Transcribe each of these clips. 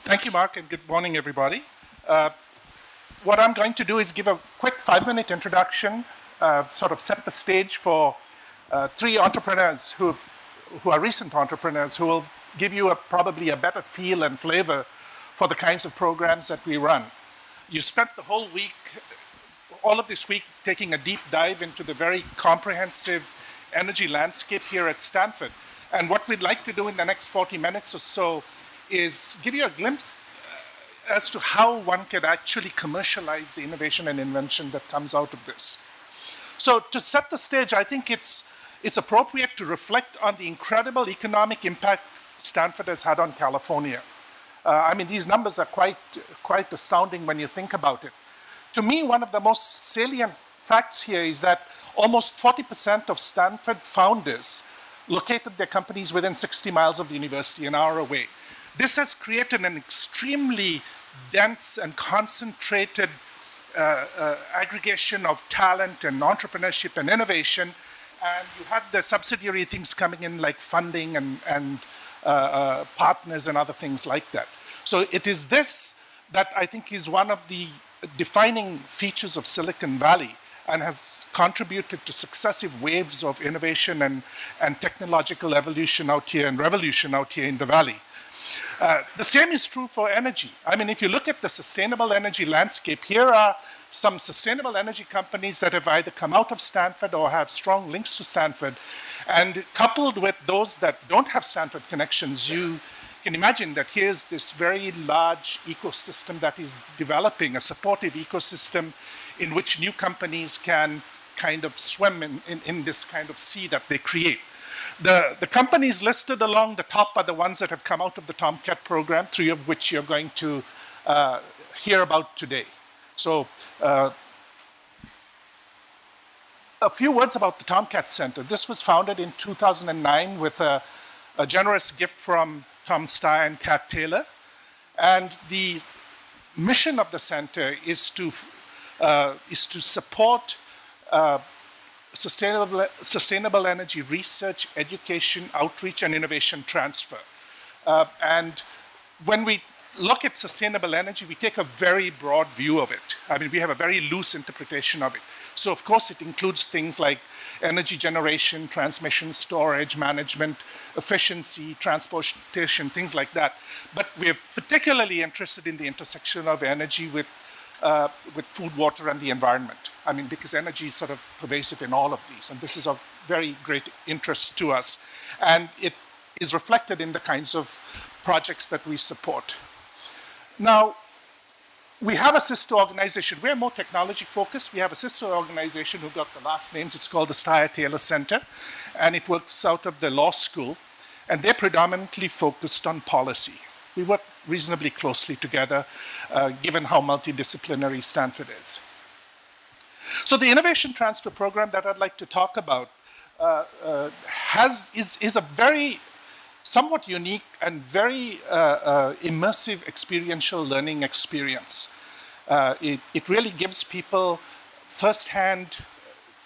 Thank you, Mark, and good morning, everybody. What I'm going to do is give a quick 5-minute introduction, sort of set the stage for three entrepreneurs who are recent entrepreneurs who will give you probably a better feel and flavor for the kinds of programs that we run. You spent the whole week, all of this week, taking a deep dive into the very comprehensive energy landscape here at Stanford. And what we'd like to do in the next 40 minutes or so is give you a glimpse as to how one can actually commercialize the innovation and invention that comes out of this. So to set the stage, I think it's appropriate to reflect on the incredible economic impact Stanford has had on California. I mean, these numbers are quite astounding when you think about it. To me, one of the most salient facts here is that almost 40% of Stanford founders located their companies within 60 miles of the university, an hour away. This has created an extremely dense and concentrated aggregation of talent and entrepreneurship and innovation. And you had the subsidiary things coming in like funding and partners and other things like that. So it is this that I think is one of the defining features of Silicon Valley and has contributed to successive waves of innovation and technological evolution out here and revolution out here in the Valley. The same is true for energy. I mean, if you look at the sustainable energy landscape, here are some sustainable energy companies that have either come out of Stanford or have strong links to Stanford. And coupled with those that don't have Stanford connections, you can imagine that here's this very large ecosystem that is developing, a supportive ecosystem in which new companies can kind of swim in this kind of sea that they create. The companies listed along the top are the ones that have come out of the Tomcat program, three of which you're going to hear about today. So a few words about the Tomcat Center. This was founded in 2009 with a generous gift from Tom Steyer and Kat Taylor. And the mission of the center is to support sustainable energy research, education, outreach, and innovation transfer. And when we look at sustainable energy, we take a very broad view of it. I mean, we have a very loose interpretation of it. So, of course, it includes things like energy generation, transmission, storage, management, efficiency, transportation, things like that. But we're particularly interested in the intersection of energy with food, water, and the environment. I mean, because energy is sort of pervasive in all of these, and this is of very great interest to us. And it is reflected in the kinds of projects that we support. Now, we have a sister organization. We're more technology focused. We have a sister organization who got the last names. It's called the Steyer Taylor Center, and it works out of the law school, and they're predominantly focused on policy. We work reasonably closely together, given how multidisciplinary Stanford is. So the Innovation Transfer Program that I'd like to talk about is a very somewhat unique and very immersive experiential learning experience. It really gives people firsthand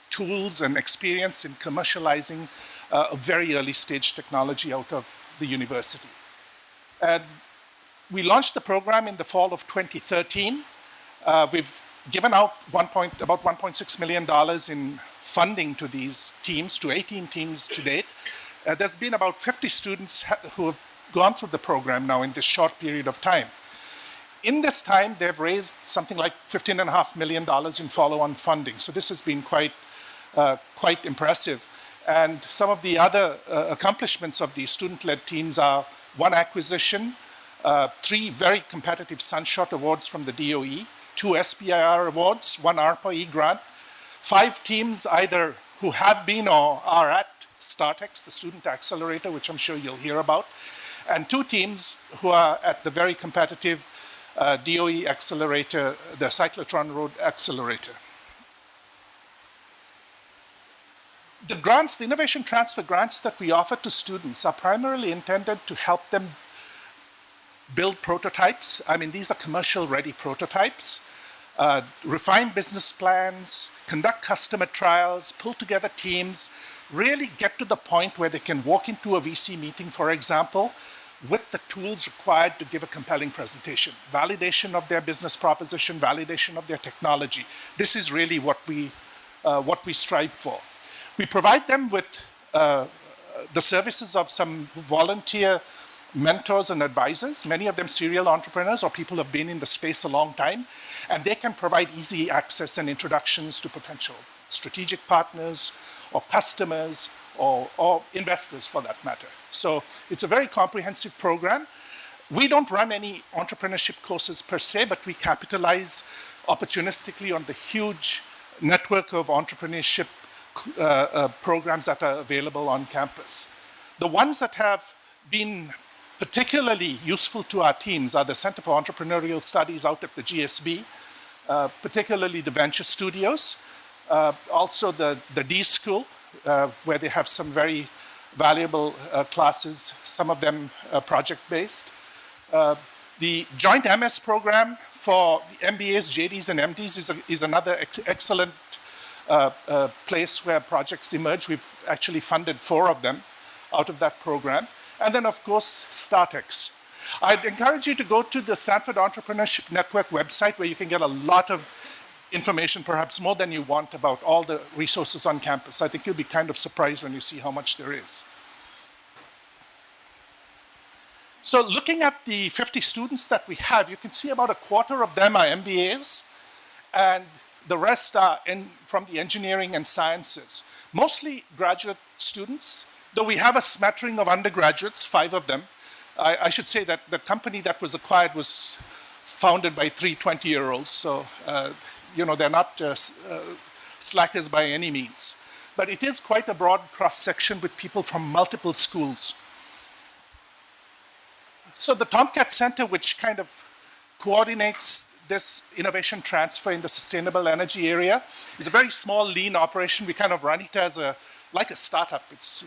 tools and experience in commercializing a very early stage technology out of the university. And we launched the program in the fall of 2013. We've given out about $1.6 million in funding to these teams, to 18 teams to date. There's been about 50 students who have gone through the program now in this short period of time. In this time, they've raised something like $15.5 million in follow-on funding. So this has been quite impressive. And some of the other accomplishments of these student-led teams are one acquisition, 3 very competitive Sunshot Awards from the DOE, 2 SBIR awards, 1 ARPA-E grant, 5 teams either who have been or are at StartX, the student accelerator, which I'm sure you'll hear about, and 2 teams who are at the very competitive DOE accelerator, the Cyclotron Road Accelerator. The grants, the innovation transfer grants that we offer to students are primarily intended to help them build prototypes. I mean, these are commercial-ready prototypes, refine business plans, conduct customer trials, pull together teams, really get to the point where they can walk into a VC meeting, for example, with the tools required to give a compelling presentation. Validation of their business proposition, validation of their technology. This is really what we strive for. We provide them with the services of some volunteer mentors and advisors, many of them serial entrepreneurs or people who have been in the space a long time, and they can provide easy access and introductions to potential strategic partners or customers or investors for that matter. So it's a very comprehensive program. We don't run any entrepreneurship courses per se, but we capitalize opportunistically on the huge network of entrepreneurship programs that are available on campus. The ones that have been particularly useful to our teams are the Center for Entrepreneurial Studies out at the GSB, particularly the Venture Studios, also the D School, where they have some very valuable classes, some of them project-based. The joint MS program for the MBAs, JDs, and MDs is another excellent place where projects emerge. We've actually funded 4 of them out of that program. And then, of course, StartX. I'd encourage you to go to the Stanford Entrepreneurship Network website, where you can get a lot of information, perhaps more than you want, about all the resources on campus. I think you'll be kind of surprised when you see how much there is. So looking at the 50 students that we have, you can see about a quarter of them are MBAs, and the rest are from the engineering and sciences. Mostly graduate students, though we have a smattering of undergraduates, 5 of them. I should say that the company that was acquired was founded by 3 20-year-olds, so you know, they're not slackers by any means. But it is quite a broad cross-section with people from multiple schools. So the Tomcat Center, which kind of coordinates this innovation transfer in the sustainable energy area, is a very small, lean operation. We kind of run it as like a startup.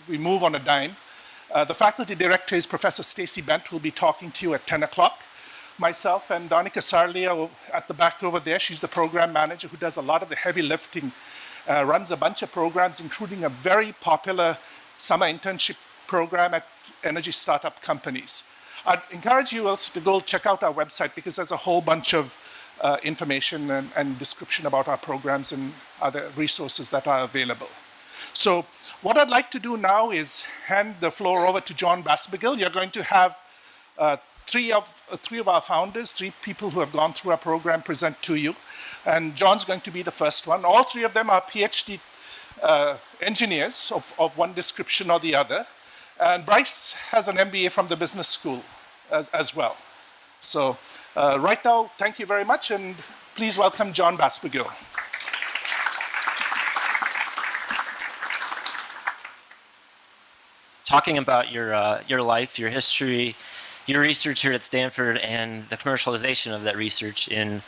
We move on a dime. The faculty director is Professor Stacy Bent, who will be talking to you at 10 o'clock. Myself and Donika Sarlia at the back over there. She's the program manager who does a lot of the heavy lifting, runs a bunch of programs, including a very popular summer internship program at energy startup companies. I'd encourage you also to go check out our website, because there's a whole bunch of information and description about our programs and other resources that are available. So what I'd like to do now is hand the floor over to John Basbigill. You're going to have three of our founders, 3 people who have gone through our program, present to you. And John's going to be the first one. All 3 of them are PhD engineers of one description or the other. And Bryce has an MBA from the business school as well. So right now, thank you very much, and please welcome John Basbigill. Talking about your life, your history, your research here at Stanford, and the commercialization of that research in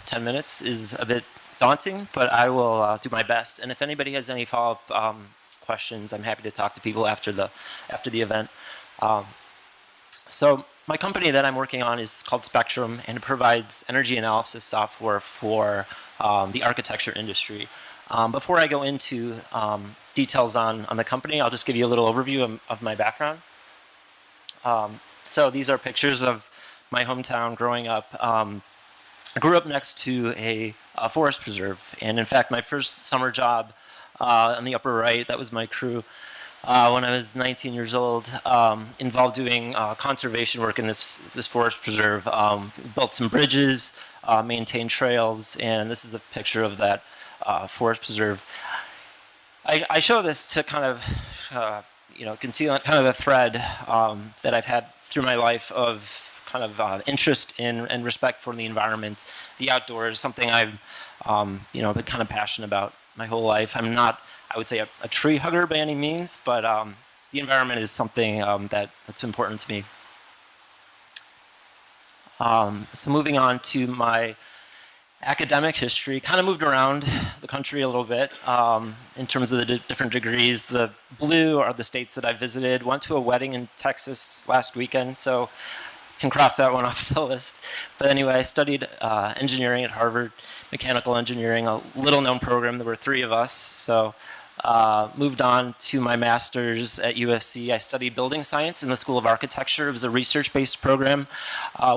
10 minutes is a bit daunting, but I will do my best. And if anybody has any follow-up questions, I'm happy to talk to people after the event. So my company that I'm working on is called Spectrum, and it provides energy analysis software for the architecture industry. Before I go into details on the company, I'll just give you a little overview of my background. So these are pictures of my hometown growing up. I grew up next to a forest preserve, and in fact, my first summer job on the upper right, that was my crew, when I was 19 years old, involved doing conservation work in this forest preserve. Built some bridges, maintained trails, and this is a picture of that forest preserve. I show this to kind of conceal kind of the thread that I've had through my life of kind of interest in and respect for the environment, the outdoors, something I've been kind of passionate about my whole life. I'm not, I would say, a tree hugger by any means, but the environment is something that's important to me. So moving on to my academic history, kind of moved around the country a little bit in terms of the different degrees. The blue are the states that I visited. Went to a wedding in Texas last weekend, so can cross that one off the list. But anyway, I studied engineering at Harvard, mechanical engineering, a little known program. There were 3 of us, so moved on to my master's at USC. I studied building science in the School of Architecture. It was a research-based program,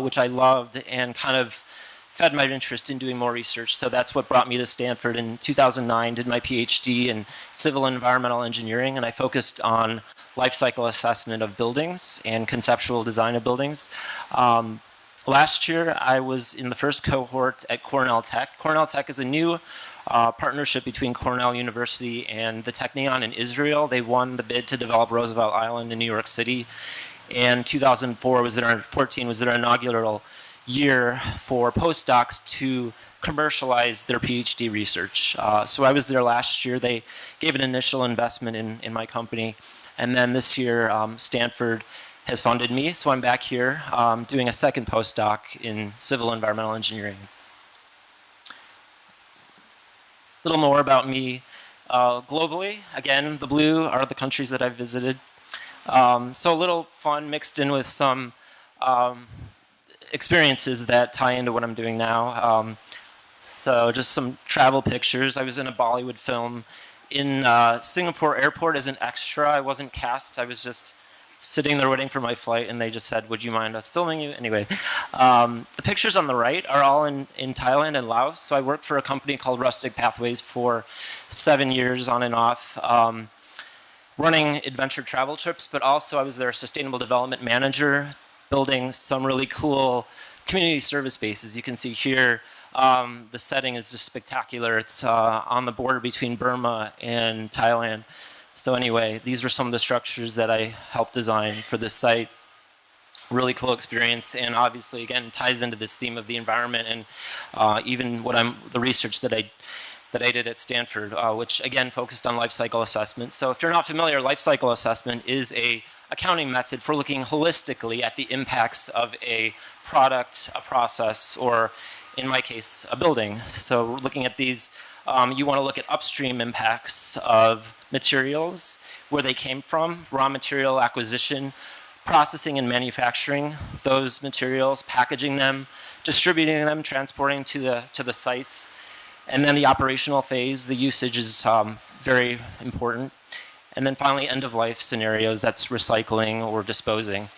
which I loved and kind of fed my interest in doing more research. So that's what brought me to Stanford in 2009, did my PhD in civil and environmental engineering, and I focused on life cycle assessment of buildings and conceptual design of buildings. Last year, I was in the first cohort at Cornell Tech. Cornell Tech is a new partnership between Cornell University and the Technion in Israel. They won the bid to develop Roosevelt Island in New York City. And 2014 was their inaugural year for postdocs to commercialize their PhD research. So I was there last year. They gave an initial investment in my company. And then this year, Stanford has funded me. So I'm back here doing a second postdoc in civil environmental engineering. A little more about me globally. Again, the blue are the countries that I've visited. So a little fun mixed in with some experiences that tie into what I'm doing now. So just some travel pictures. I was in a Bollywood film in Singapore airport as an extra. I wasn't cast. I was just sitting there waiting for my flight, and they just said, "Would you mind us filming you?" Anyway, the pictures on the right are all in Thailand and Laos. So I worked for a company called Rustic Pathways for 7 years on and off, running adventure travel trips, but also I was their sustainable development manager, building some really cool community service bases. You can see here, the setting is just spectacular. It's on the border between Burma and Thailand. So anyway, these were some of the structures that I helped design for this site. Really cool experience, and obviously, again, ties into this theme of the environment and even the research that I did at Stanford, which again focused on life cycle assessment. So if you're not familiar, life cycle assessment is a accounting method for looking holistically at the impacts of a product, a process, or in my case, a building. So we're looking at these, you want to look at upstream impacts of materials, where they came from, raw material acquisition, processing and manufacturing those materials, packaging them, distributing them, transporting to the sites. And then the operational phase, the usage is very important. And then finally, end-of-life scenarios, that's recycling or disposing.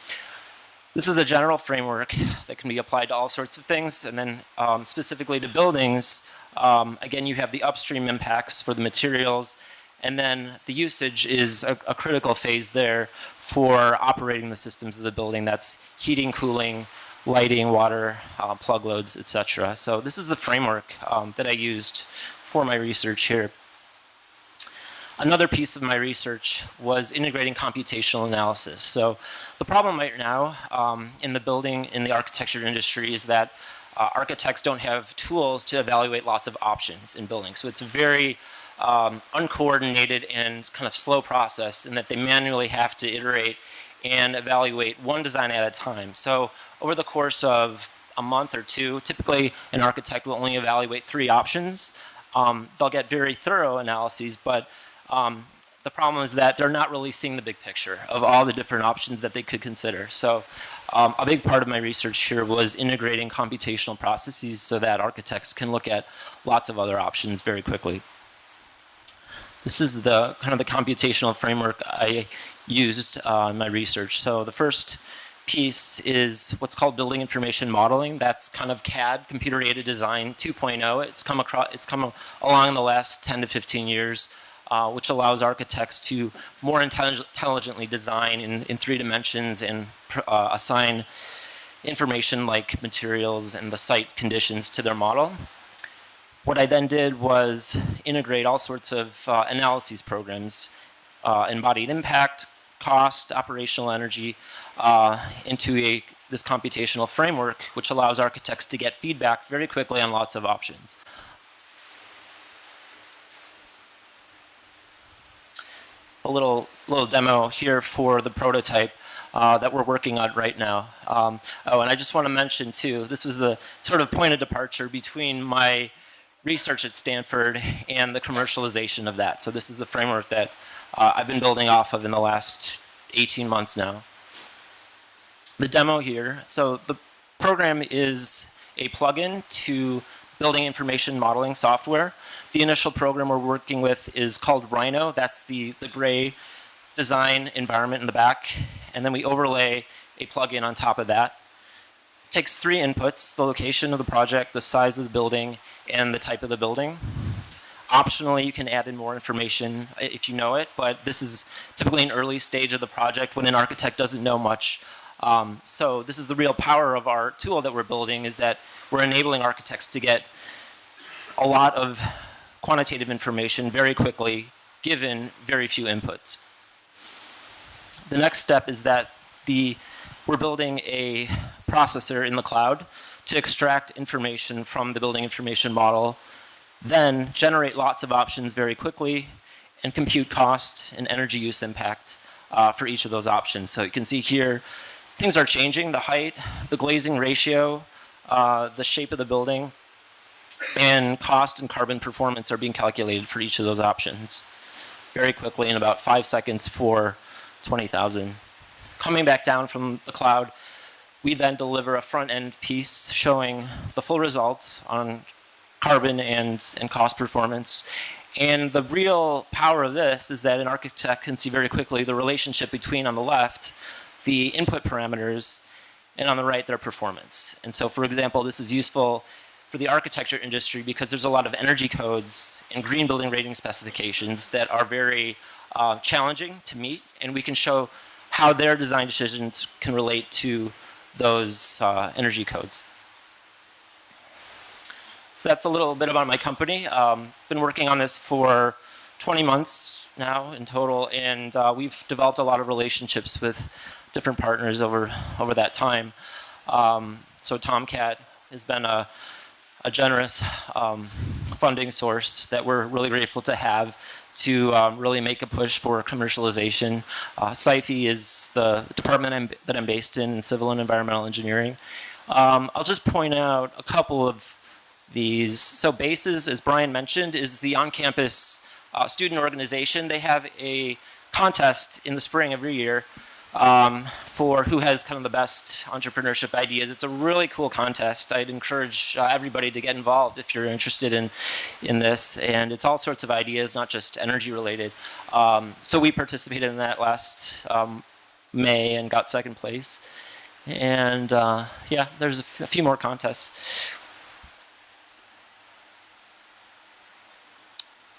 This is a general framework that can be applied to all sorts of things. And then specifically to buildings, again, you have the upstream impacts for the materials. And then the usage is a critical phase there for operating the systems of the building. That's heating, cooling, lighting, water, plug loads, etc. So this is the framework that I used for my research here. Another piece of my research was integrating computational analysis. So the problem right now in the architecture industry is that architects don't have tools to evaluate lots of options in buildings. So it's a very uncoordinated and kind of slow process in that they manually have to iterate and evaluate one design at a time. So over the course of a month or two, typically an architect will only evaluate 3 options. They'll get very thorough analyses, but the problem is that they're not really seeing the big picture of all the different options that they could consider. So a big part of my research here was integrating computational processes so that architects can look at lots of other options very quickly. This is the kind of the computational framework I used in my research. So the first piece is what's called building information modeling. That's kind of CAD, computer-aided design 2.0. It's come along in the last 10 to 15 years, which allows architects to more intelligently design in 3 dimensions and assign information like materials and the site conditions to their model. What I then did was integrate all sorts of analyses programs, embodied impact, cost, operational energy, into this computational framework, which allows architects to get feedback very quickly on lots of options. A little demo here for the prototype that we're working on right now. Oh, and I just want to mention too, this was the sort of point of departure between my research at Stanford and the commercialization of that. So this is the framework that I've been building off of in the last 18 months now. The demo here, so the program is a plugin to building information modeling software. The initial program we're working with is called Rhino. That's the gray design environment in the back. And then we overlay a plugin on top of that. It takes 3 inputs: the location of the project, the size of the building, and the type of the building. Optionally, you can add in more information if you know it, but this is typically an early stage of the project when an architect doesn't know much. So this is the real power of our tool that we're building, is that we're enabling architects to get a lot of quantitative information very quickly, given very few inputs. The next step is that we're building a processor in the cloud to extract information from the building information model, then generate lots of options very quickly, and compute cost and energy use impact for each of those options. So you can see here, things are changing: the height, the glazing ratio, the shape of the building, and cost and carbon performance are being calculated for each of those options very quickly in about 5 seconds for 20,000. Coming back down from the cloud, we then deliver a front-end piece showing the full results on carbon and cost performance. And the real power of this is that an architect can see very quickly the relationship between, on the left, the input parameters, and on the right, their performance. And so, for example, this is useful for the architecture industry because there's a lot of energy codes and green building rating specifications that are very challenging to meet, and we can show how their design decisions can relate to those energy codes. So that's a little bit about my company. Been working on this for 20 months now in total, and we've developed a lot of relationships with different partners over that time. So Tomcat has been a generous funding source that we're really grateful to have to really make a push for commercialization. SciFi is the department that I'm based in civil and environmental engineering. I'll just point out a couple of these. So BASES, as Brian mentioned, is the on-campus student organization. They have a contest in the spring every year for who has kind of the best entrepreneurship ideas. It's a really cool contest. I'd encourage everybody to get involved if you're interested in this. And it's all sorts of ideas, not just energy related. So we participated in that last May and got second place. And yeah, there's a few more contests.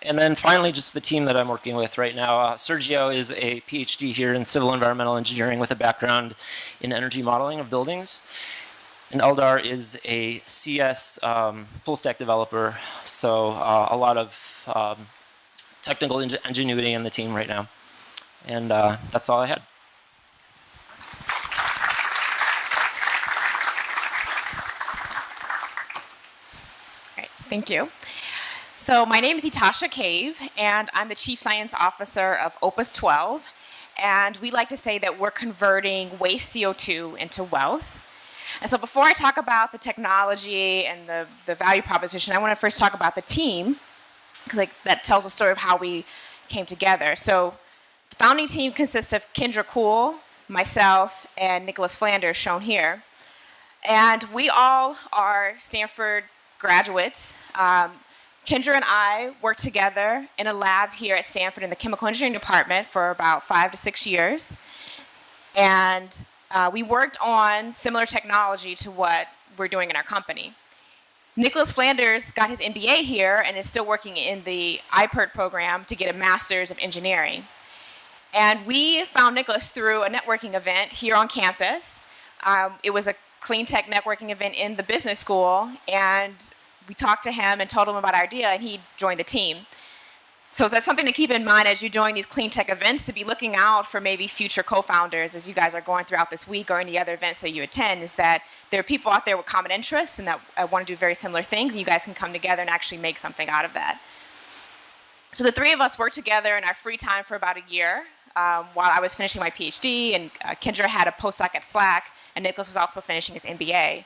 And then finally, just the team that I'm working with right now. Sergio is a PhD here in civil environmental engineering with a background in energy modeling of buildings. And Eldar is a CS full stack developer. So a lot of technical ingenuity in the team right now. And that's all I had. All right, thank you. So my name is Itasha Cave, and I'm the Chief Science Officer of Opus 12. And we like to say that we're converting waste CO2 into wealth. And so before I talk about the technology and the value proposition, I want to first talk about the team, because that tells a story of how we came together. So the founding team consists of Kendra Kuhl, myself, and Nicholas Flanders, shown here. And we all are Stanford graduates. Kendra and I worked together in a lab here at Stanford in the chemical engineering department for about 5 to 6 years. And we worked on similar technology to what we're doing in our company. Nicholas Flanders got his MBA here and is still working in the IPERT program to get a master's of engineering. And we found Nicholas through a networking event here on campus. It was a clean tech networking event in the business school, and we talked to him and told him about our idea, and he joined the team. So that's something to keep in mind as you join these clean tech events, to be looking out for maybe future co-founders as you guys are going throughout this week or any other events that you attend, is that there are people out there with common interests and that want to do very similar things, and you guys can come together and actually make something out of that. So the three of us worked together in our free time for about a year while I was finishing my PhD, and Kendra had a postdoc at Slack, and Nicholas was also finishing his MBA.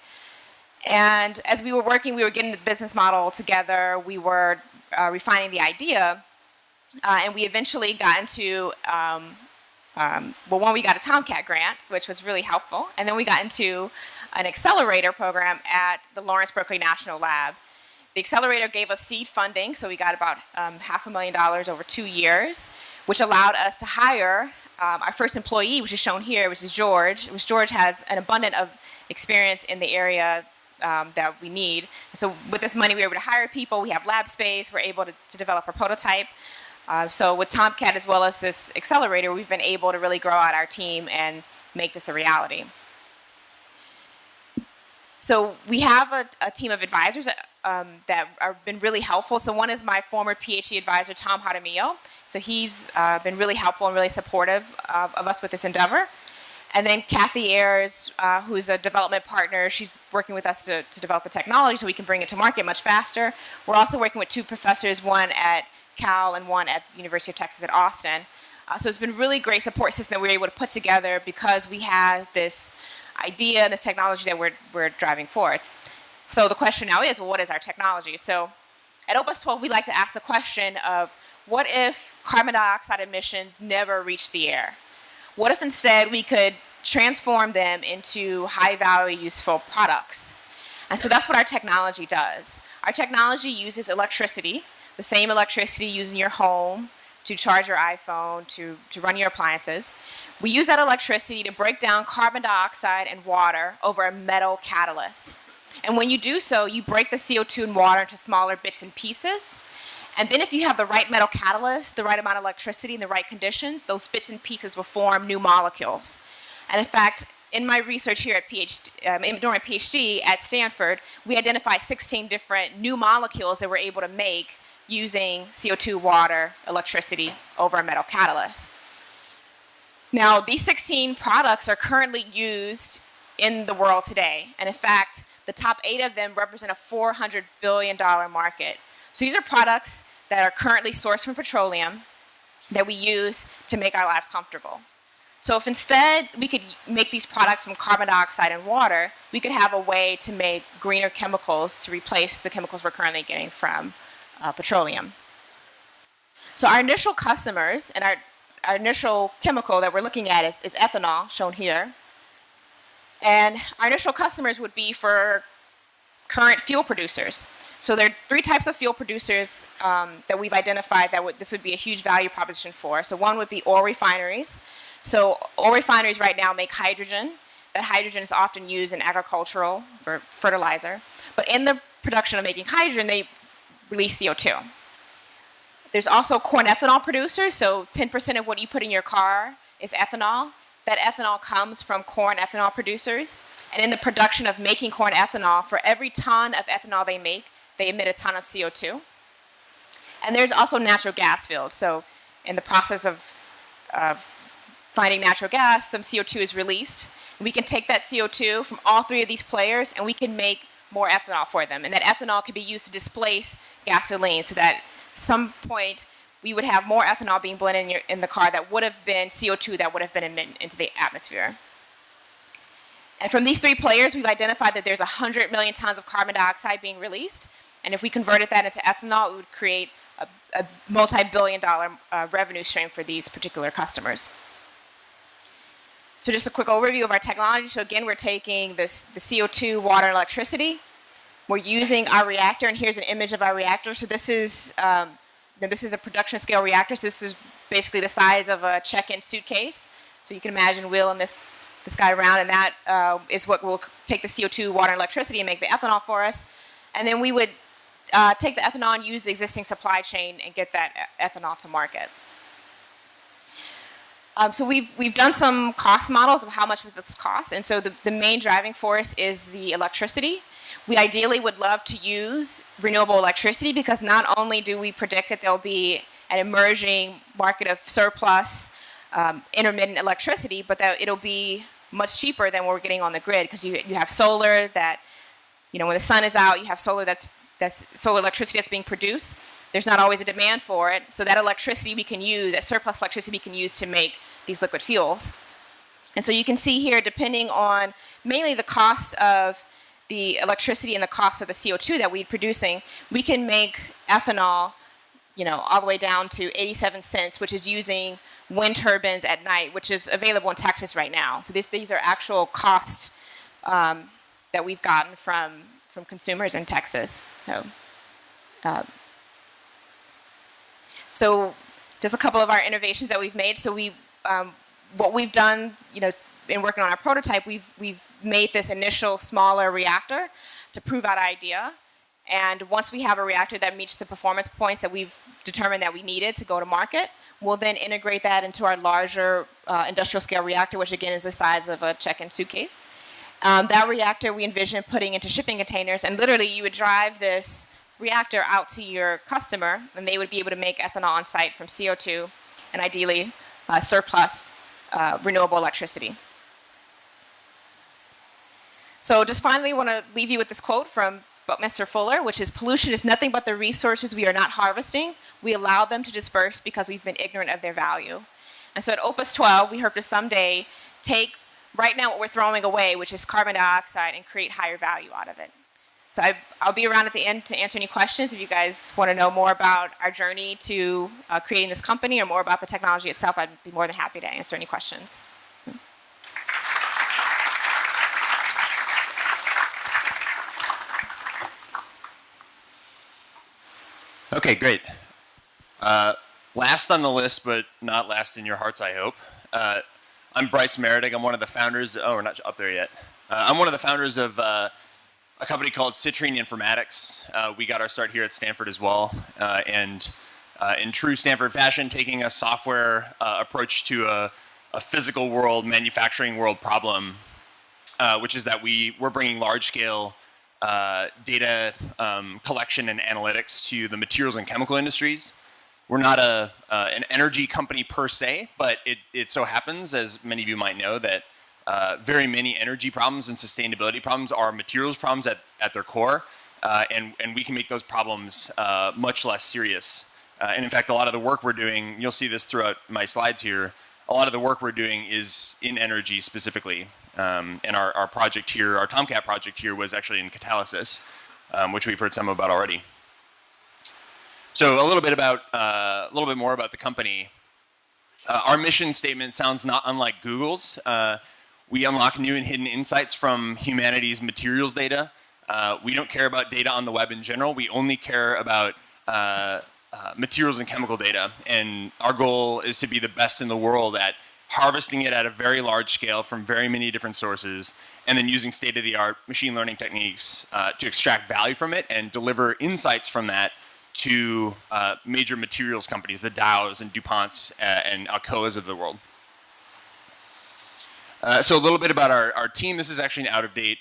And as we were working, we were getting the business model together, we were refining the idea, and we eventually got into, we got a Tomcat grant, which was really helpful, and then we got into an accelerator program at the Lawrence Berkeley National Lab. The accelerator gave us seed funding, so we got about $500,000 over 2 years, which allowed us to hire our first employee, which is shown here, which is George. George has an abundance of experience in the area that we need. So with this money, we were able to hire people. We have lab space. We're able to develop a prototype. So with Tomcat as well as this accelerator, we've been able to really grow out our team and make this a reality. So we have a team of advisors that have been really helpful. So one is my former PhD advisor, Tom Jaramillo. So he's been really helpful and really supportive of us with this endeavor. And then Kathy Ayers, who's a development partner, she's working with us to develop the technology so we can bring it to market much faster. We're also working with 2 professors, one at Cal and one at the University of Texas at Austin. So it's been a really great support system that we were able to put together because we have this idea and this technology that we're driving forth. So the question now is, well, what is our technology? So at Opus 12, we like to ask the question of, what if carbon dioxide emissions never reach the air? What if instead we could transform them into high-value, useful products? And so that's what our technology does. Our technology uses electricity, the same electricity used in your home to charge your iPhone, to run your appliances. We use that electricity to break down carbon dioxide and water over a metal catalyst. And when you do so, you break the CO2 and water into smaller bits and pieces. And then if you have the right metal catalyst, the right amount of electricity, and the right conditions, those bits and pieces will form new molecules. And in fact, in my research here at during my PhD at Stanford, we identified 16 different new molecules that we're able to make using CO2, water, electricity over a metal catalyst. Now, these 16 products are currently used in the world today. And in fact, the top 8 of them represent a $400 billion market. So these are products that are currently sourced from petroleum that we use to make our lives comfortable. So if instead we could make these products from carbon dioxide and water, we could have a way to make greener chemicals to replace the chemicals we're currently getting from petroleum. So our initial customers and our initial chemical that we're looking at is ethanol, shown here. And our initial customers would be for current fuel producers. So there are 3 types of fuel producers that we've identified that this would be a huge value proposition for. So one would be oil refineries. So oil refineries right now make hydrogen. That hydrogen is often used in agricultural for fertilizer. But in the production of making hydrogen, they release CO2. There's also corn ethanol producers. So 10% of what you put in your car is ethanol. That ethanol comes from corn ethanol producers. And in the production of making corn ethanol, for every ton of ethanol they make, they emit a ton of CO2. And there's also natural gas fields. So in the process of finding natural gas, some CO2 is released. And we can take that CO2 from all 3 of these players, and we can make more ethanol for them. And that ethanol can be used to displace gasoline, so that at some point we would have more ethanol being blended in the car that would have been CO2 that would have been emitted into the atmosphere. And from these 3 players, we've identified that there's 100 million tons of carbon dioxide being released. And if we converted that into ethanol, it would create a multi-billion-dollar revenue stream for these particular customers. So just a quick overview of our technology. So again, we're taking the CO2, water, and electricity. We're using our reactor, and here's an image of our reactor. So this is a production scale reactor. So this is basically the size of a check-in suitcase. So you can imagine wheeling this guy around, and that is what will take the CO2, water, and electricity and make the ethanol for us. And then we would take the ethanol and use the existing supply chain and get that ethanol to market. So we've done some cost models of how much would this cost, and so the main driving force is the electricity. We ideally would love to use renewable electricity because not only do we predict that there'll be an emerging market of surplus intermittent electricity, but that it'll be much cheaper than what we're getting on the grid, because you have solar that, when the sun is out, you have solar that's solar electricity that's being produced. There's not always a demand for it, so that electricity we can use, that surplus electricity we can use to make these liquid fuels. And so you can see here, depending on mainly the cost of the electricity and the cost of the CO2 that we're producing, we can make ethanol, all the way down to 87 cents, which is using wind turbines at night, which is available in Texas right now. So these are actual costs that we've gotten from consumers in Texas. So So just a couple of our innovations that we've made. So what we've done, in working on our prototype, we've made this initial smaller reactor to prove out idea. And once we have a reactor that meets the performance points that we've determined that we needed to go to market, we'll then integrate that into our larger industrial scale reactor, which again is the size of a check-in suitcase. That reactor we envision putting into shipping containers, and literally you would drive this reactor out to your customer, and they would be able to make ethanol on site from CO2, and ideally surplus renewable electricity. So just finally, I want to leave you with this quote from Mr. Fuller, which is, "Pollution is nothing but the resources we are not harvesting. We allow them to disperse because we've been ignorant of their value." And so at Opus 12, we hope to someday take right now what we're throwing away, which is carbon dioxide, and create higher value out of it. So I'll be around at the end to answer any questions if you guys want to know more about our journey to creating this company or more about the technology itself. I'd be more than happy to answer any questions. Okay, great. Last on the list, but not last in your hearts, I hope. I'm Bryce Meredith. I'm one of the founders. Oh, we're not up there yet. I'm one of the founders of a company called Citrine Informatics. We got our start here at Stanford as well. And in true Stanford fashion, taking a software approach to a physical world, manufacturing world problem, which is that we're bringing large-scale data collection and analytics to the materials and chemical industries. We're not an energy company per se, but it so happens, as many of you might know, that very many energy problems and sustainability problems are materials problems at their core, and we can make those problems much less serious. And in fact, a lot of the work we're doing, you'll see this throughout my slides here, a lot of the work we're doing is in energy specifically. And our project here, our Tomcat project here, was actually in catalysis, which we've heard some about already. So a little bit more about the company. Our mission statement sounds not unlike Google's. We unlock new and hidden insights from humanity's materials data. We don't care about data on the web in general. We only care about materials and chemical data. And our goal is to be the best in the world at harvesting it at a very large scale from very many different sources, and then using state-of-the-art machine learning techniques to extract value from it and deliver insights from that to major materials companies, the Dows and DuPonts and Alcoas of the world. So a little bit about our team. This is actually an out-of-date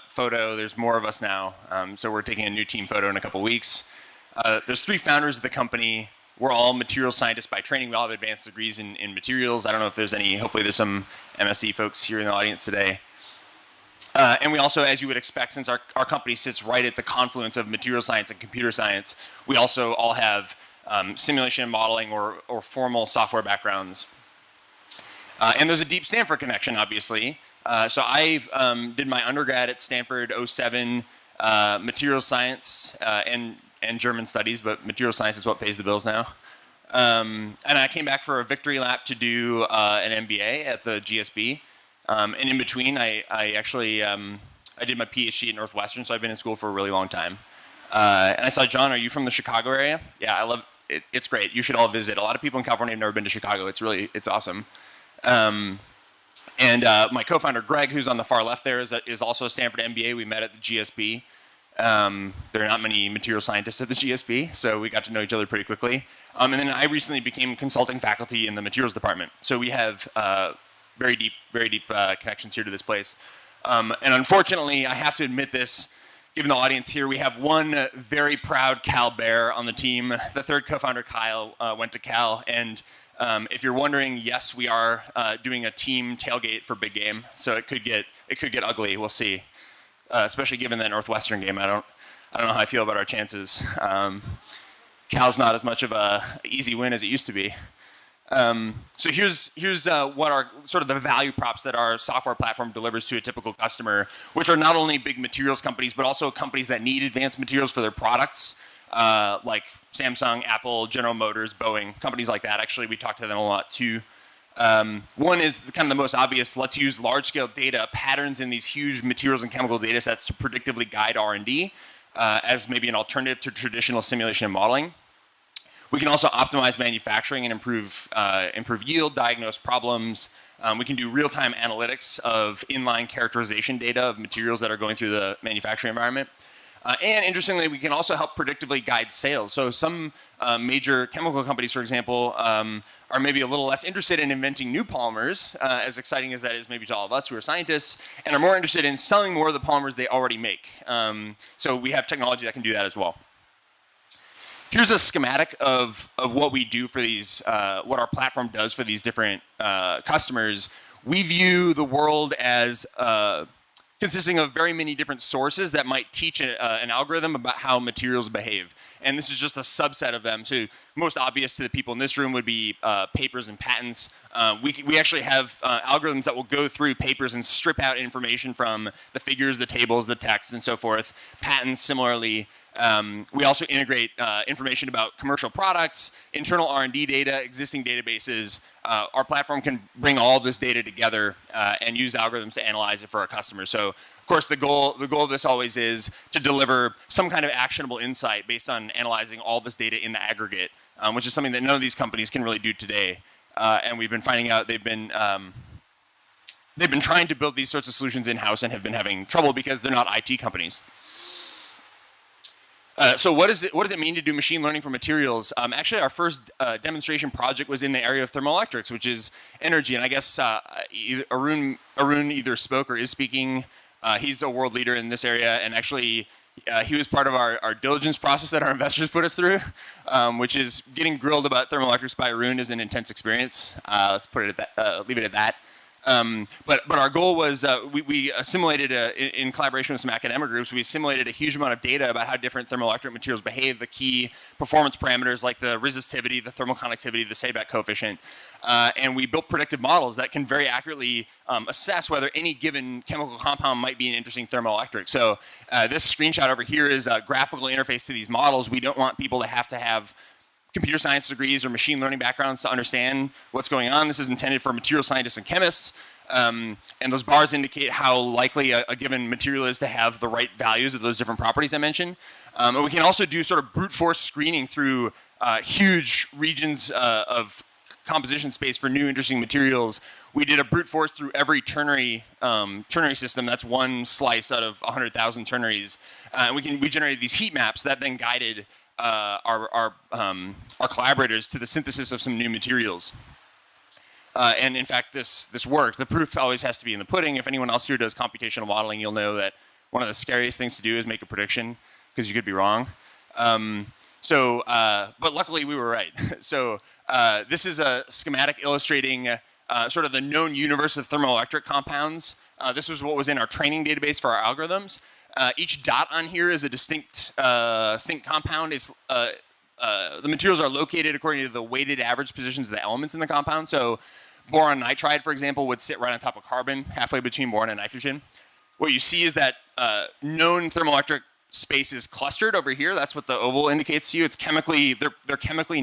photo. There's more of us now. So we're taking a new team photo in a couple weeks. There's 3 founders of the company. We're all materials scientists by training. We all have advanced degrees in materials. I don't know if there's any, hopefully there's some MSc folks here in the audience today. And we also, as you would expect, since our company sits right at the confluence of material science and computer science, we also all have simulation and modeling or formal software backgrounds. And there's a deep Stanford connection, obviously. So I did my undergrad at Stanford, 07, materials science and German studies, but material science is what pays the bills now. And I came back for a victory lap to do an MBA at the GSB. And in between, I actually I did my PhD at Northwestern, so I've been in school for a really long time. And I saw, John, are you from the Chicago area? Yeah, I love it. It's great. You should all visit. A lot of people in California have never been to Chicago. It's awesome. And my co-founder, Greg, who's on the far left there, is also a Stanford MBA. We met at the GSB. There are not many material scientists at the GSB, so we got to know each other pretty quickly. And then I recently became consulting faculty in the materials department. So we have very deep connections here to this place. And unfortunately, I have to admit this, given the audience here, we have one very proud Cal Bear on the team. The third co-founder, Kyle, went to Cal. And if you're wondering, yes, we are doing a team tailgate for big game. So it could get ugly. We'll see. Especially given that Northwestern game, I don't know how I feel about our chances. Cal's not as much of a easy win as it used to be. So here's what are sort of the value props that our software platform delivers to a typical customer, which are not only big materials companies, but also companies that need advanced materials for their products, like Samsung, Apple, General Motors, Boeing, companies like that. Actually, we talk to them a lot too. One is kind of the most obvious. Let's use large-scale data, patterns in these huge materials and chemical data sets to predictively guide R&D. as maybe an alternative to traditional simulation and modeling. We can also optimize manufacturing and improve yield, diagnose problems. We can do real-time analytics of inline characterization data of materials that are going through the manufacturing environment. And interestingly, we can also help predictively guide sales. So some major chemical companies, for example, are maybe a little less interested in inventing new polymers, as exciting as that is maybe to all of us who are scientists, and are more interested in selling more of the polymers they already make. So we have technology that can do that as well. Here's a schematic of what we do for these, what our platform does for these different customers. We view the world as consisting of very many different sources that might teach an algorithm about how materials behave. And this is just a subset of them. So most obvious to the people in this room would be papers and patents. We actually have algorithms that will go through papers and strip out information from the figures, the tables, the text, and so forth. Patents, similarly. We also integrate information about commercial products, internal R&D data, existing databases. Our platform can bring all this data together and use algorithms to analyze it for our customers. So, of course, the goal of this always is to deliver some kind of actionable insight based on analyzing all this data in the aggregate, which is something that none of these companies can really do today. And we've been finding out they've been trying to build these sorts of solutions in-house and have been having trouble because they're not IT companies. So what does it mean to do machine learning for materials? Actually, our first demonstration project was in the area of thermoelectrics, which is energy. And I guess Arun either spoke or is speaking. He's a world leader in this area, and actually he was part of our diligence process that our investors put us through, which is getting grilled about thermoelectrics by Arun is an intense experience. Let's put it at that, leave it at that. But our goal was we simulated in collaboration with some academic groups. We simulated a huge amount of data about how different thermoelectric materials behave, the key performance parameters like the resistivity, the thermal conductivity, the Seebeck coefficient, and we built predictive models that can very accurately assess whether any given chemical compound might be an interesting thermoelectric. So this screenshot over here is a graphical interface to these models. We don't want people to have computer science degrees or machine learning backgrounds to understand what's going on. This is intended for material scientists and chemists. And those bars indicate how likely a given material is to have the right values of those different properties I mentioned. And we can also do sort of brute force screening through huge regions of composition space for new interesting materials. We did a brute force through every ternary system. That's one slice out of 100,000 ternaries. And we generated these heat maps that then guided our collaborators to the synthesis of some new materials. And in fact, this worked. The proof always has to be in the pudding. If anyone else here does computational modeling, you'll know that one of the scariest things to do is make a prediction, because you could be wrong. But luckily we were right. So this is a schematic illustrating sort of the known universe of thermoelectric compounds. This was what was in our training database for our algorithms. Each dot on here is a distinct compound. The materials are located according to the weighted average positions of the elements in the compound. So boron nitride, for example, would sit right on top of carbon, halfway between boron and nitrogen. What you see is that known thermoelectric space is clustered over here. That's what the oval indicates to you. It's chemically, they're chemically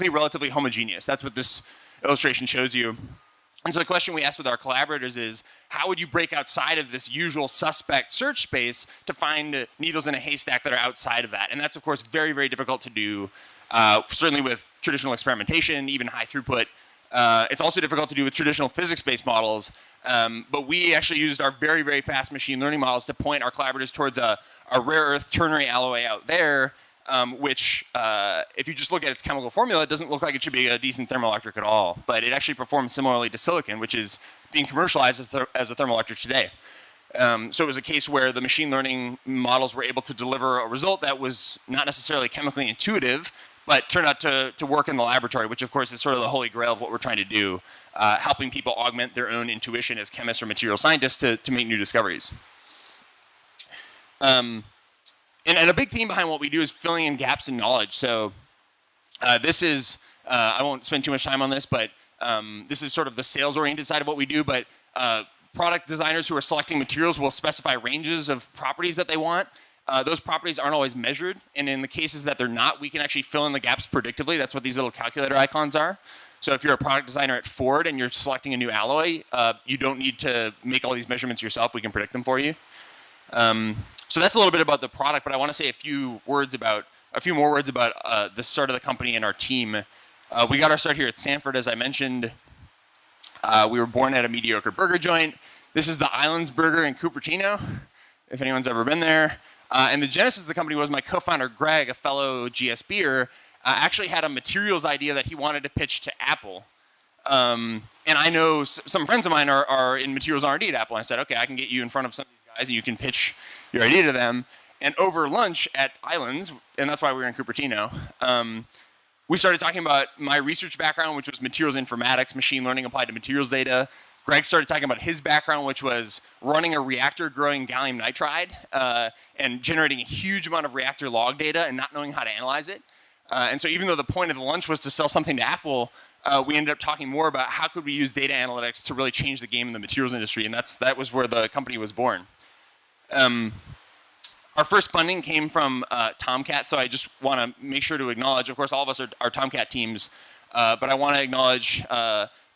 relatively homogeneous. That's what this illustration shows you. And so the question we asked with our collaborators is, how would you break outside of this usual suspect search space to find needles in a haystack that are outside of that? And that's, of course, very, very difficult to do, certainly with traditional experimentation, even high throughput. It's also difficult to do with traditional physics-based models. But we actually used our very, very fast machine learning models to point our collaborators towards a rare earth ternary alloy out there, which, if you just look at its chemical formula, it doesn't look like it should be a decent thermoelectric at all. But it actually performs similarly to silicon, which is being commercialized as a thermoelectric today. So it was a case where the machine learning models were able to deliver a result that was not necessarily chemically intuitive, but turned out to work in the laboratory, which of course is sort of the holy grail of what we're trying to do, helping people augment their own intuition as chemists or material scientists to make new discoveries. And a big theme behind what we do is filling in gaps in knowledge. So this is, I won't spend too much time on this, but this is sort of the sales-oriented side of what we do. But product designers who are selecting materials will specify ranges of properties that they want. Those properties aren't always measured. And in the cases that they're not, we can actually fill in the gaps predictively. That's what these little calculator icons are. So if you're a product designer at Ford and you're selecting a new alloy, you don't need to make all these measurements yourself. We can predict them for you. So that's a little bit about the product, but I want to say a few more words about the start of the company and our team. We got our start here at Stanford, as I mentioned. We were born at a mediocre burger joint. This is the Islands Burger in Cupertino, if anyone's ever been there. And the genesis of the company was my co-founder, Greg, a fellow GSBer, actually had a materials idea that he wanted to pitch to Apple. And I know some friends of mine are in materials R&D at Apple. And I said, okay, I can get you in front of some of these guys and you can pitch your idea to them. And over lunch at Islands, and that's why we were in Cupertino, we started talking about my research background, which was materials informatics, machine learning applied to materials data. Greg started talking about his background, which was running a reactor growing gallium nitride and generating a huge amount of reactor log data and not knowing how to analyze it. And so even though the point of the lunch was to sell something to Apple, we ended up talking more about how could we use data analytics to really change the game in the materials industry, and that was where the company was born. Our first funding came from Tomcat, so I just want to make sure to acknowledge, of course, all of us are Tomcat teams, but I want to acknowledge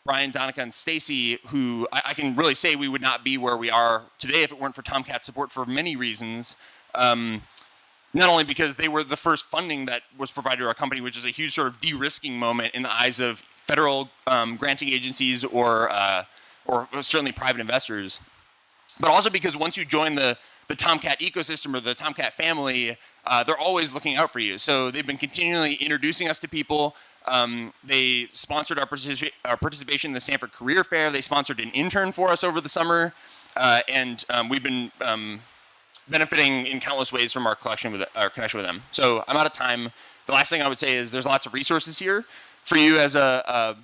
Brian, Donica, and Stacy, who I can really say we would not be where we are today if it weren't for Tomcat support for many reasons. Not only because they were the first funding that was provided to our company, which is a huge sort of de-risking moment in the eyes of federal granting agencies or certainly private investors, but also because once you join the Tomcat ecosystem or the Tomcat family, they're always looking out for you. So they've been continually introducing us to people. They sponsored our participation in the Stanford Career Fair. They sponsored an intern for us over the summer. And we've been benefiting in countless ways from our connection with them. So I'm out of time. The last thing I would say is there's lots of resources here for you as a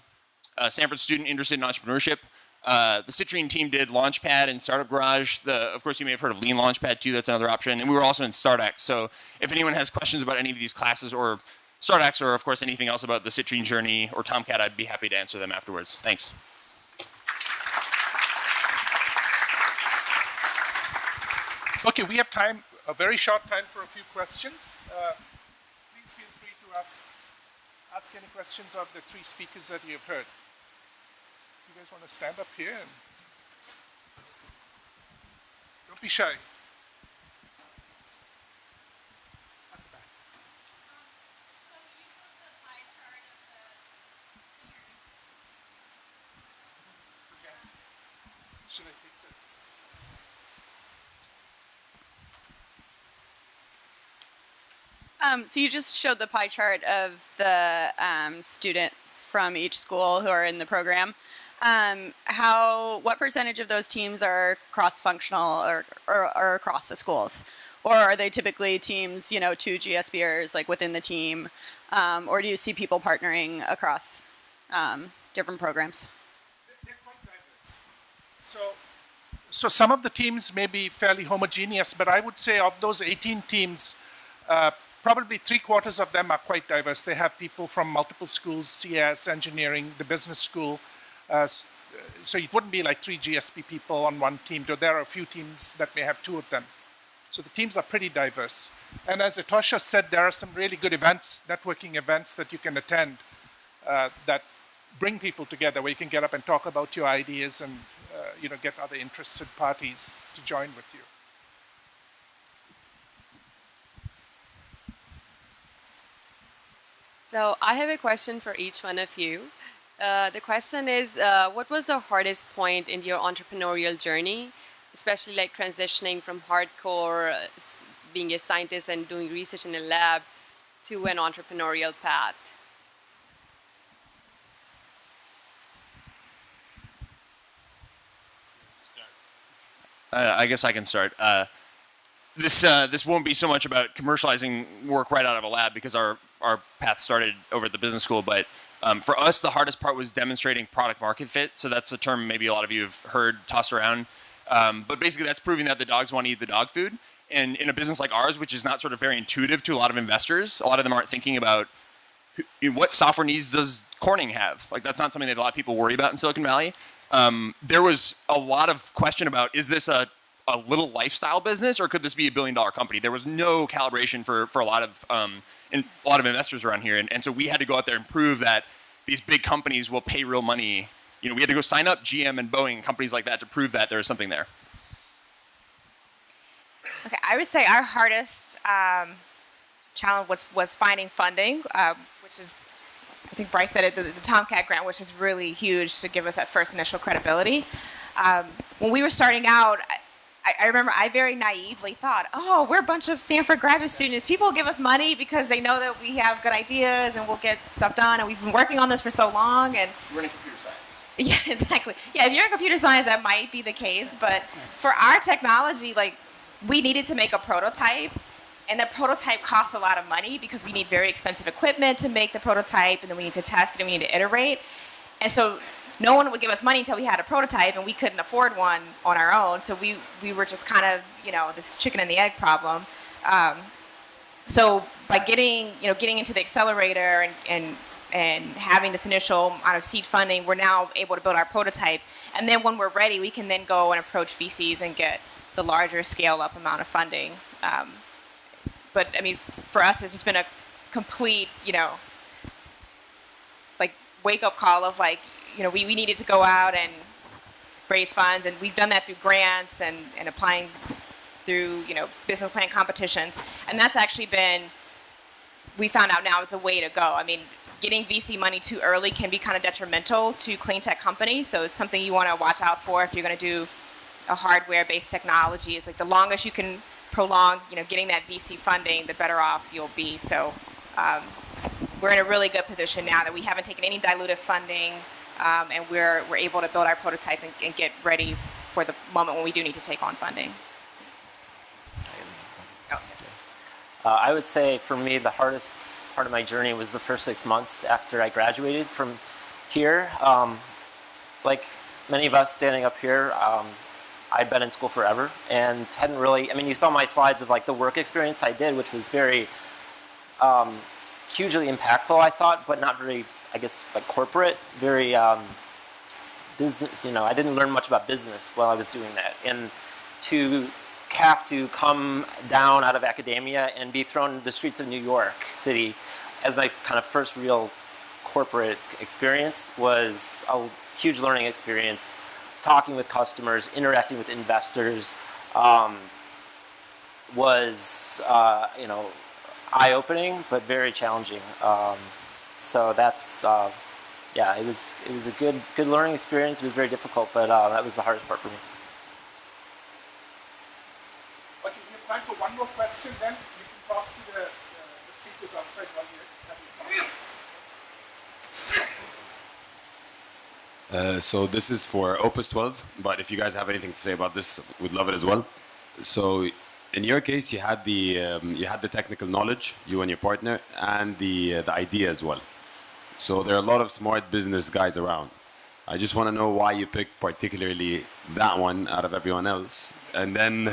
Stanford student interested in entrepreneurship. The Citrine team did Launchpad and Startup Garage. Of course, you may have heard of Lean Launchpad too. That's another option. And we were also in StartX. So if anyone has questions about any of these classes or StartX or, of course, anything else about the Citrine journey or Tomcat, I'd be happy to answer them afterwards. Thanks. Okay, we have time, a very short time for a few questions. Please feel free to ask any questions of the three speakers that you have heard. You guys want to stand up here? And don't be shy. At the back. Should I take that? So you just showed the pie chart of the students from each school who are in the program. What percentage of those teams are cross-functional or across the schools? Or are they typically teams, two GSBers like within the team? Or do you see people partnering across different programs? They're quite diverse. So some of the teams may be fairly homogeneous, but I would say of those 18 teams, probably 3/4 of them are quite diverse. They have people from multiple schools, CS, engineering, the business school. So it wouldn't be like 3 GSP people on one team, though there are a few teams that may have 2 of them. So the teams are pretty diverse. And as Etosha said, there are some really good events, networking events that you can attend that bring people together, where you can get up and talk about your ideas and get other interested parties to join with you. So I have a question for each one of you. The question is, what was the hardest point in your entrepreneurial journey, especially like transitioning from hardcore being a scientist and doing research in a lab to an entrepreneurial path? I guess I can start. This won't be so much about commercializing work right out of a lab because our path started over at the business school, but for us, the hardest part was demonstrating product market fit. So that's a term maybe a lot of you have heard tossed around. But basically, that's proving that the dogs want to eat the dog food. And in a business like ours, which is not sort of very intuitive to a lot of investors, a lot of them aren't thinking about what software needs does Corning have. Like that's not something that a lot of people worry about in Silicon Valley. There was a lot of question about, is this a little lifestyle business or could this be $1 billion company? There was no calibration for a lot of investors around here. And so we had to go out there and prove that these big companies will pay real money. We had to go sign up GM and Boeing, companies like that, to prove that there is something there. Okay, I would say our hardest challenge was finding funding, which is, I think Bryce said it, the Tomcat grant, which is really huge to give us that first initial credibility. When we were starting out, I remember I very naively thought, oh, we're a bunch of Stanford graduate students. People give us money because they know that we have good ideas and we'll get stuff done, and we've been working on this for so long. And We're in computer science. yeah, exactly. Yeah, if you're in computer science, that might be the case. But for our technology, like, we needed to make a prototype, and the prototype costs a lot of money because we need very expensive equipment to make the prototype, and then we need to test it, and we need to iterate. And so no one would give us money until we had a prototype, and we couldn't afford one on our own. So we were just kind of, this chicken and the egg problem. So by getting into the accelerator and having this initial amount of seed funding, we're now able to build our prototype. And then when we're ready, we can then go and approach VCs and get the larger scale-up amount of funding. But I mean, for us, it's just been a complete, wake-up call of we needed to go out and raise funds, and we've done that through grants and applying through business plan competitions, and that's actually been, we found out now, is the way to go. I mean, getting VC money too early can be kind of detrimental to clean tech companies, so it's something you want to watch out for if you're going to do a hardware-based technology. It's like the longest you can prolong, getting that VC funding, the better off you'll be. So we're in a really good position now that we haven't taken any dilutive funding, and we're able to build our prototype and get ready for the moment when we do need to take on funding. I would say for me, the hardest part of my journey was the first 6 months after I graduated from here. Like many of us standing up here, I'd been in school forever and hadn't really, you saw my slides of like the work experience I did, which was very hugely impactful, I thought, but not very, I guess, like corporate, very business, I didn't learn much about business while I was doing that. And to have to come down out of academia and be thrown into the streets of New York City as my kind of first real corporate experience was a huge learning experience. Talking with customers, interacting with investors was, eye-opening, but very challenging. So that's, it was a good learning experience. It was very difficult, but that was the hardest part for me. Okay, we have time for one more question, then you can talk to the speakers outside while you're So this is for Opus 12, but if you guys have anything to say about this, we'd love it as well. So in your case, you had the technical knowledge, you and your partner, and the idea as well. So there are a lot of smart business guys around. I just want to know why you picked particularly that one out of everyone else, and then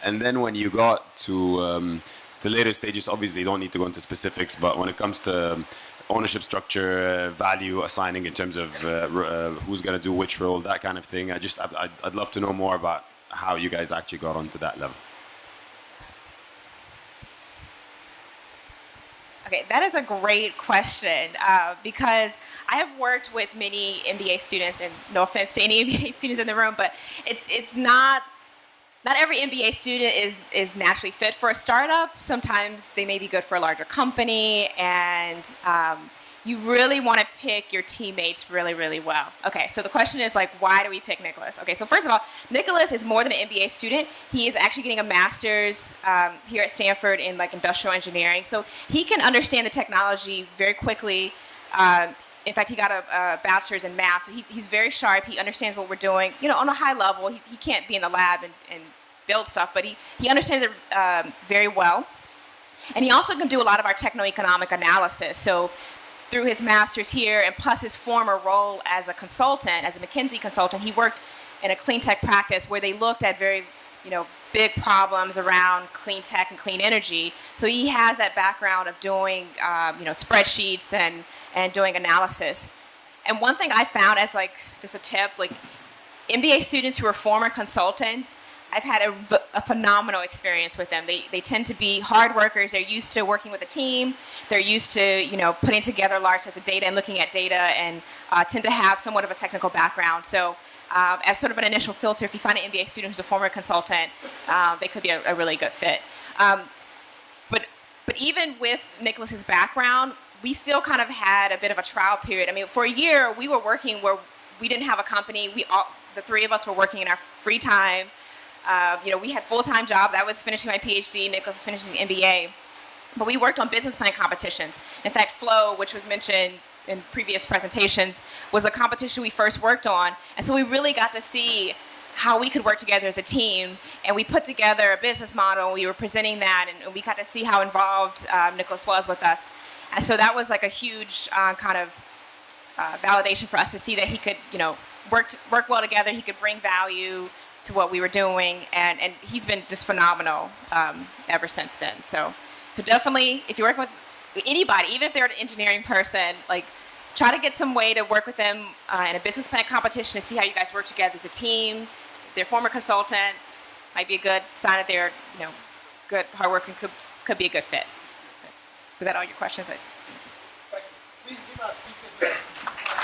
and then when you got to later stages, obviously you don't need to go into specifics, but when it comes to ownership structure, value assigning in terms of who's going to do which role, that kind of thing. I'd love to know more about how you guys actually got onto that level. Okay, that is a great question because I have worked with many MBA students, and no offense to any MBA students in the room, but it's not every MBA student is naturally fit for a startup. Sometimes they may be good for a larger company, and you really want to pick your teammates really, really well. Okay, so the question is why do we pick Nicholas? Okay, so first of all, Nicholas is more than an MBA student. He is actually getting a master's here at Stanford in industrial engineering. So he can understand the technology very quickly. In fact, he got a bachelor's in math, so he's very sharp. He understands what we're doing, on a high level. He can't be in the lab and build stuff, but he understands it very well. And he also can do a lot of our techno-economic analysis. So through his master's here, and plus his former role as a consultant, as a McKinsey consultant, he worked in a clean tech practice where they looked at very, big problems around clean tech and clean energy. So he has that background of doing, spreadsheets and doing analysis. And one thing I found as just a tip, MBA students who are former consultants I've had a phenomenal experience with them. They tend to be hard workers. They're used to working with a team. They're used to putting together large sets of data and looking at data, and tend to have somewhat of a technical background. So as sort of an initial filter, if you find an MBA student who's a former consultant, they could be a really good fit. But even with Nicholas's background, we still kind of had a bit of a trial period. I mean, for a year, we were working where we didn't have a company. The three of us were working in our free time. We had full-time jobs. I was finishing my PhD. Nicholas was finishing his MBA. But we worked on business plan competitions. In fact, Flow, which was mentioned in previous presentations, was a competition we first worked on. And so we really got to see how we could work together as a team. And we put together a business model, and we were presenting that, and we got to see how involved Nicholas was with us. And so that was like a huge kind of validation for us to see that he could, work well together. He could bring value to what we were doing, and he's been just phenomenal ever since then. So definitely, if you're working with anybody, even if they're an engineering person, like, try to get some way to work with them in a business plan competition to see how you guys work together as a team. If they're a former consultant, might be a good sign that they're, good, hardworking, could be a good fit. Was that all your questions? Please give our speakers a